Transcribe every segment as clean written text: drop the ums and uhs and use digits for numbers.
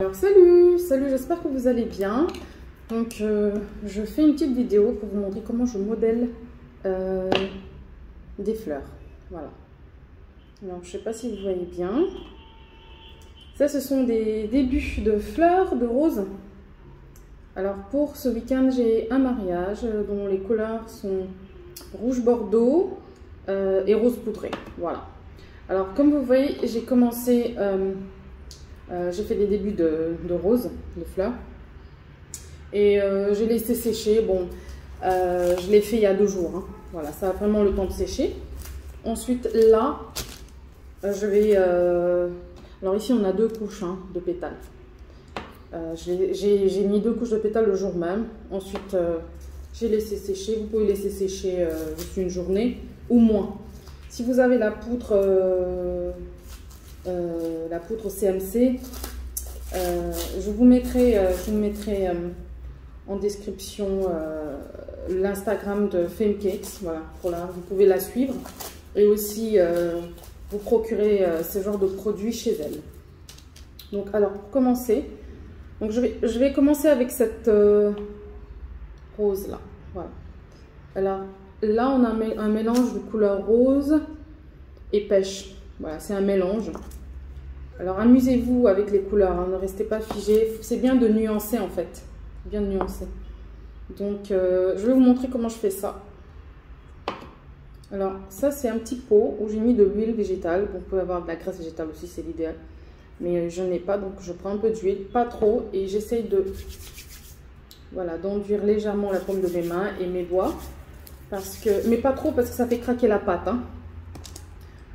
Alors salut, j'espère que vous allez bien. Donc je fais une petite vidéo pour vous montrer comment je modèle des fleurs. Voilà. Alors je sais pas si vous voyez bien. Ça ce sont des débuts de fleurs, de roses. Alors pour ce week-end j'ai un mariage dont les couleurs sont rouge bordeaux et rose poudré. Voilà. Alors comme vous voyez j'ai commencé... j'ai fait des débuts de roses, de fleurs. Et j'ai laissé sécher. Bon, je l'ai fait il y a 2 jours. Hein. Voilà, ça a vraiment le temps de sécher. Ensuite, là, je vais... alors ici, on a 2 couches hein, de pétales. J'ai mis 2 couches de pétales le jour même. Ensuite, j'ai laissé sécher. Vous pouvez laisser sécher juste une journée ou moins. Si vous avez la poudre CMC, je vous mettrai en description l'Instagram de Femcakes, voilà, vous pouvez la suivre et aussi vous procurer ce genre de produits chez elle. Donc alors pour commencer, donc je vais commencer avec cette rose là, voilà. Alors là on a un mélange de couleur rose et pêche. Voilà, c'est un mélange. Alors amusez-vous avec les couleurs, hein, ne restez pas figés. C'est bien de nuancer en fait. Bien de nuancer. Donc je vais vous montrer comment je fais ça. Alors ça c'est un petit pot où j'ai mis de l'huile végétale. Vous pouvez avoir de la graisse végétale aussi, c'est l'idéal. Mais je n'ai pas, donc je prends un peu d'huile, pas trop. Et j'essaye de voilà, d'enduire légèrement la paume de mes mains et mes doigts. Mais pas trop parce que ça fait craquer la pâte. Hein.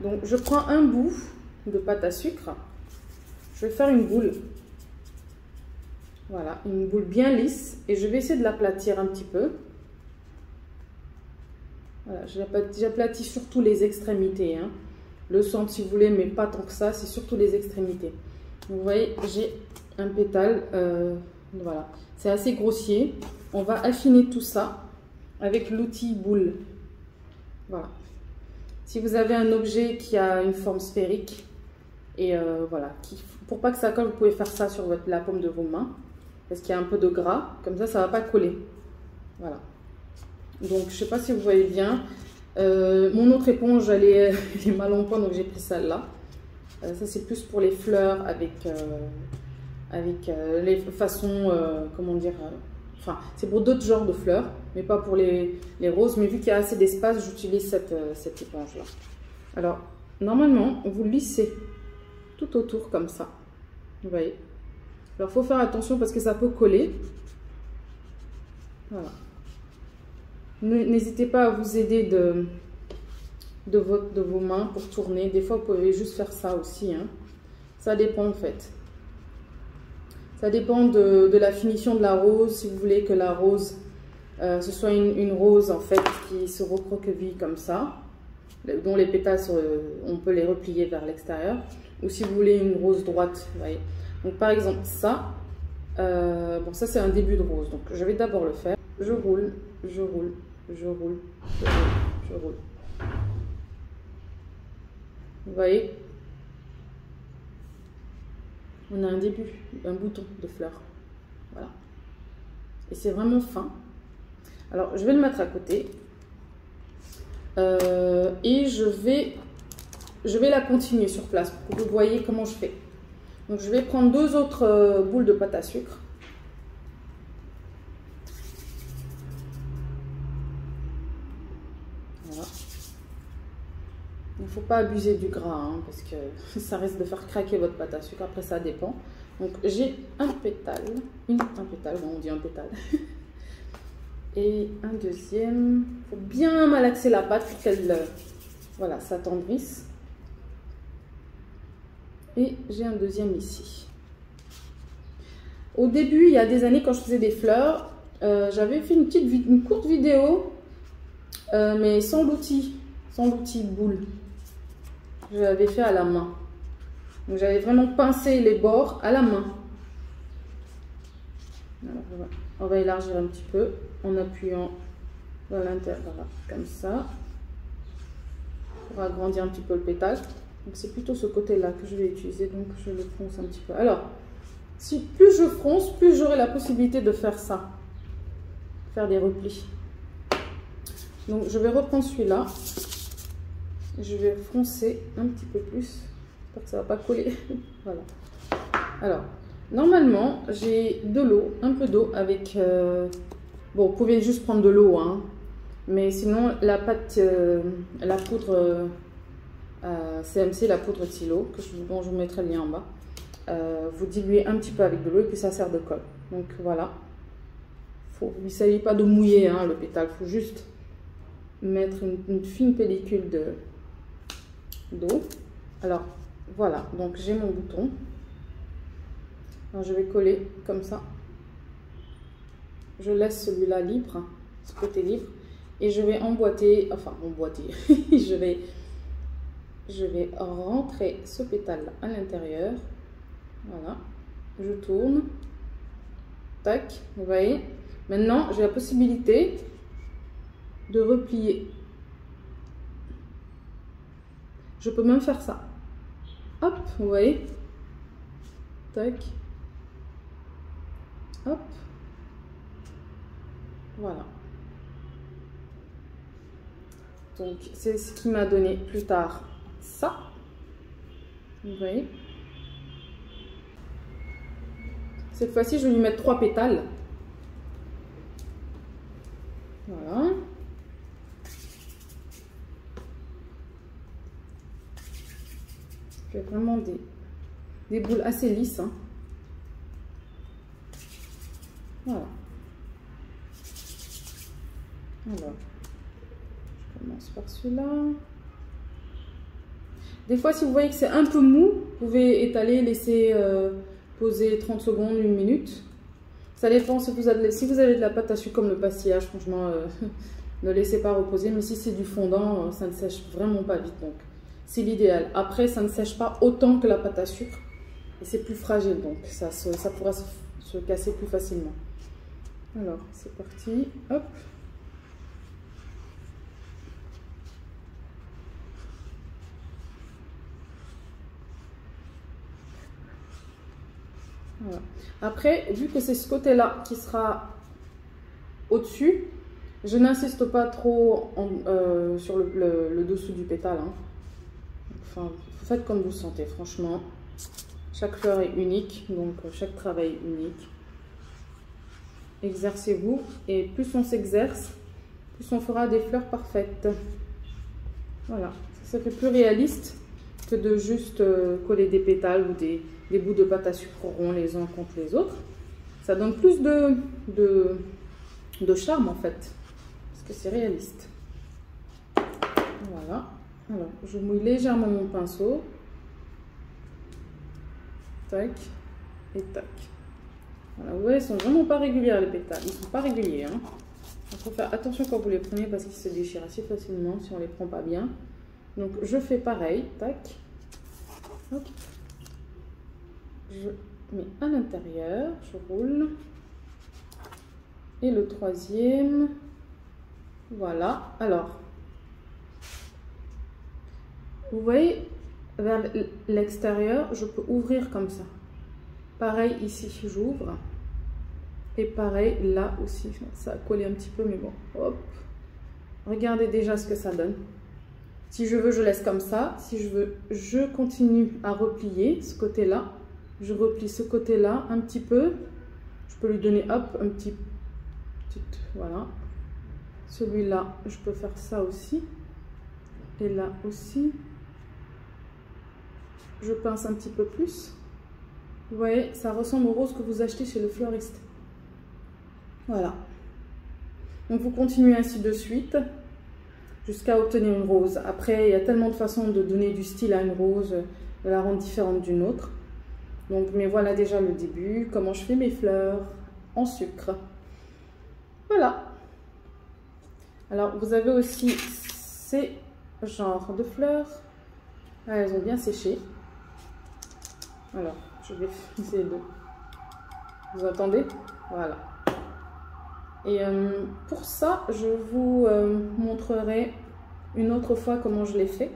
Donc je prends un bout de pâte à sucre, je vais faire une boule, voilà, une boule bien lisse et je vais essayer de l'aplatir un petit peu. Voilà, j'aplatis surtout les extrémités, hein. Le centre si vous voulez, mais pas tant que ça, c'est surtout les extrémités. Vous voyez, j'ai un pétale, voilà, c'est assez grossier. On va affiner tout ça avec l'outil boule, voilà. Si vous avez un objet qui a une forme sphérique, et voilà, pour pas que ça colle, vous pouvez faire ça sur la paume de vos mains, parce qu'il y a un peu de gras, comme ça, ça va pas coller. Voilà. Donc, je sais pas si vous voyez bien. Mon autre éponge, elle est mal en point, donc j'ai pris celle-là. Ça, c'est plus pour les fleurs avec les façons, comment dire... Enfin, c'est pour d'autres genres de fleurs, mais pas pour les roses. Mais vu qu'il y a assez d'espace, j'utilise cette éponge-là. Alors, normalement, vous lissez tout autour comme ça. Vous voyez. Alors, il faut faire attention parce que ça peut coller. Voilà. N'hésitez pas à vous aider de vos mains pour tourner. Des fois, vous pouvez juste faire ça aussi. Hein. Ça dépend en fait. Ça dépend de la finition de la rose. Si vous voulez que la rose, ce soit une rose en fait qui se recroqueville comme ça, dont les pétales, on peut les replier vers l'extérieur. Ou si vous voulez une rose droite, vous voyez. Donc par exemple ça, bon ça c'est un début de rose. Donc je vais d'abord le faire. Je roule, je roule, je roule, je roule, je roule. Vous voyez? On a un début, un bouton de fleurs. Voilà. Et c'est vraiment fin. Alors, je vais le mettre à côté. Et je vais la continuer sur place pour que vous voyez comment je fais. Donc, je vais prendre 2 autres boules de pâte à sucre. Voilà. Il ne faut pas abuser du gras, hein, parce que ça risque de faire craquer votre pâte à sucre. Après, ça dépend. Donc, j'ai un pétale. Un pétale, bon, on dit un pétale. Et un deuxième. Il faut bien malaxer la pâte pour qu'elle voilà, s'attendrisse. Et j'ai un deuxième ici. Au début, il y a des années, quand je faisais des fleurs, j'avais fait une courte vidéo, mais sans l'outil boule. Je l'avais fait à la main. Donc j'avais vraiment pincé les bords à la main. Alors, voilà. On va élargir un petit peu en appuyant dans l'intérieur, voilà, comme ça, pour agrandir un petit peu le pétale. Donc c'est plutôt ce côté-là que je vais utiliser, donc je le ponce un petit peu. Alors, Si plus je fronce, plus j'aurai la possibilité de faire ça. Faire des replis. Donc je vais reprendre celui-là. Je vais froncer un petit peu plus. J'espère que ça ne va pas coller. Voilà. Alors, normalement, j'ai de l'eau, un peu d'eau avec... bon, vous pouvez juste prendre de l'eau, hein. Mais sinon, la pâte, la poudre CMC, la poudre Tilo, dont je vous mettrai le lien en bas, vous diluez un petit peu avec de l'eau et puis ça sert de colle. Donc voilà. Il ne s'agit pas de mouiller hein, le pétale, il faut juste mettre une fine pellicule d'eau. Alors voilà, donc j'ai mon bouton. Alors, je vais coller comme ça. Je laisse celui-là libre, ce côté libre. Et je vais emboîter, enfin emboîter, je vais rentrer ce pétale à l'intérieur. Voilà, je tourne. Tac, vous voyez. Maintenant, j'ai la possibilité de replier. Je peux même faire ça. Hop, vous voyez. Tac. Hop. Voilà. Donc, c'est ce qui m'a donné plus tard ça. Vous voyez. Cette fois-ci, je vais lui mettre 3 pétales. Voilà. J'ai vraiment des boules assez lisses. Hein. Voilà. Alors, je commence par celui-là. Des fois, si vous voyez que c'est un peu mou, vous pouvez étaler, laisser poser 30 secondes, 1 minute. Ça dépend si vous avez de la pâte à sucre comme le pastillage, franchement, ne laissez pas reposer. Mais si c'est du fondant, ça ne sèche vraiment pas vite. Donc, c'est l'idéal. Après, ça ne sèche pas autant que la pâte à sucre. Et c'est plus fragile, donc ça pourra se casser plus facilement. Alors, c'est parti. Hop. Voilà. Après, vu que c'est ce côté-là qui sera au-dessus, je n'insiste pas trop sur le dessous du pétale. Hein. Enfin, vous faites comme vous sentez, franchement. Chaque fleur est unique, donc chaque travail est unique. Exercez-vous et plus on s'exerce, plus on fera des fleurs parfaites. Voilà, ça fait plus réaliste que de juste coller des pétales ou des bouts de pâte à sucre ronds les uns contre les autres. Ça donne plus de charme en fait, parce que c'est réaliste. Voilà, alors je mouille légèrement mon pinceau. Tac et tac. Voilà, vous voyez, ils sont vraiment pas réguliers les pétales, ils sont pas réguliers. Hein. Il faut faire attention quand vous les prenez parce qu'ils se déchirent assez facilement si on les prend pas bien. Donc je fais pareil, tac. Hop. Je mets à l'intérieur, je roule. Et le troisième, voilà. Alors, vous voyez, vers l'extérieur, je peux ouvrir comme ça. Pareil ici, j'ouvre. Et pareil là aussi, ça a collé un petit peu, mais bon, hop. Regardez déjà ce que ça donne. Si je veux, je laisse comme ça. Si je veux, je continue à replier ce côté-là. Je replie ce côté-là un petit peu. Je peux lui donner, hop, un petit... Voilà. Celui-là, je peux faire ça aussi. Et là aussi. Je pince un petit peu plus. Vous voyez, ça ressemble au rose que vous achetez chez le fleuriste. Voilà. Donc vous continuez ainsi de suite jusqu'à obtenir une rose. Après, il y a tellement de façons de donner du style à une rose, de la rendre différente d'une autre. Donc, mais voilà déjà le début, comment je fais mes fleurs en sucre. Voilà. Alors, vous avez aussi ces genres de fleurs. Ah, elles ont bien séché. Alors, je vais essayer de... Vous entendez? Voilà. Et pour ça, je vous montrerai une autre fois comment je l'ai fait.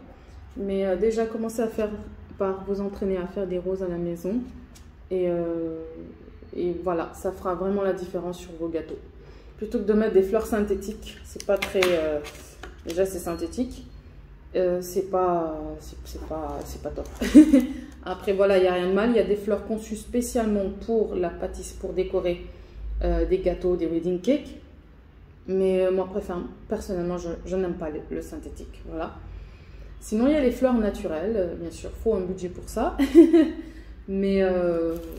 Mais déjà, commencez à faire par vous entraîner à faire des roses à la maison. Et voilà, ça fera vraiment la différence sur vos gâteaux. Plutôt que de mettre des fleurs synthétiques, c'est pas très... déjà, c'est synthétique. C'est pas top. Après, voilà, il n'y a rien de mal. Il y a des fleurs conçues spécialement pour la pâtisserie, pour décorer des gâteaux, des wedding cakes. Mais moi, personnellement, je n'aime pas le synthétique. Voilà. Sinon, il y a les fleurs naturelles. Bien sûr, il faut un budget pour ça. Mais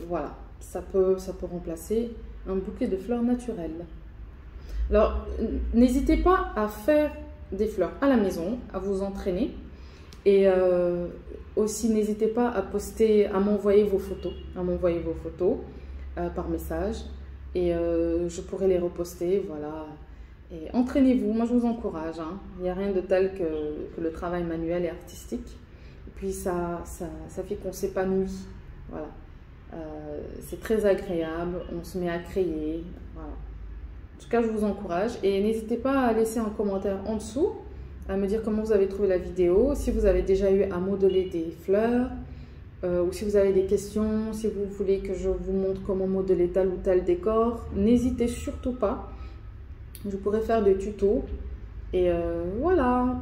voilà, ça peut remplacer un bouquet de fleurs naturelles. Alors, n'hésitez pas à faire des fleurs à la maison, à vous entraîner. Et aussi, n'hésitez pas à poster, à m'envoyer vos photos, par message. Et je pourrai les reposter, voilà. Et entraînez-vous, moi je vous encourage. Hein. Il n'y a rien de tel que le travail manuel et artistique. Et puis ça fait qu'on s'épanouit. Voilà. C'est très agréable, on se met à créer. Voilà. En tout cas, je vous encourage. Et n'hésitez pas à laisser un commentaire en dessous, à me dire comment vous avez trouvé la vidéo, si vous avez déjà eu à modeler des fleurs, ou si vous avez des questions, si vous voulez que je vous montre comment modeler tel ou tel décor. N'hésitez surtout pas. Je pourrais faire des tutos. Et voilà.